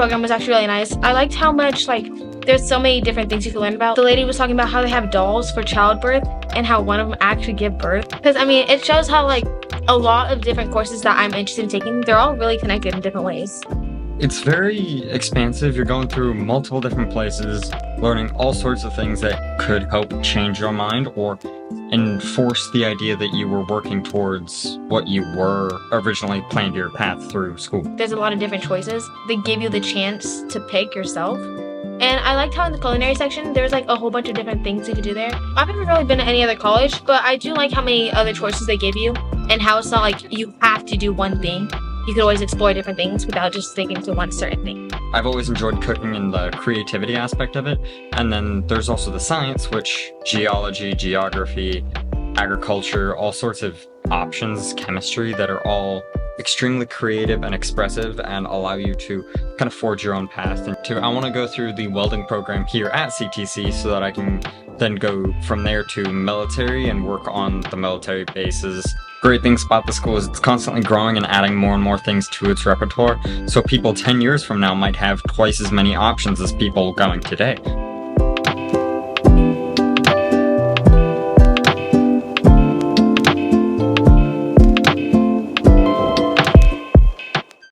program was actually really nice. I liked how much, like, there's so many different things you can learn about. The lady was talking about how they have dolls for childbirth and how one of them actually give birth. Because, I mean, it shows how, like, a lot of different courses that I'm interested in taking, they're all really connected in different ways. It's very expansive. You're going through multiple different places, learning all sorts of things that could help change your mind or enforce the idea that you were working towards what you were originally planned your path through school. There's a lot of different choices. They give you the chance to pick yourself. And I liked how in the culinary section, there's like a whole bunch of different things you could do there. I've never really been to any other college, but I do like how many other choices they give you and how it's not like you have to do one thing. You could always explore different things without just sticking to one certain thing. I've always enjoyed cooking and the creativity aspect of it. And then there's also the science, which geology, geography, agriculture, all sorts of options, chemistry that are all extremely creative and expressive and allow you to kind of forge your own path. I want to go through the welding program here at CTC so that I can then go from there to military and work on the military bases. Great things about the school is it's constantly growing and adding more and more things to its repertoire, so people 10 years from now might have twice as many options as people going today.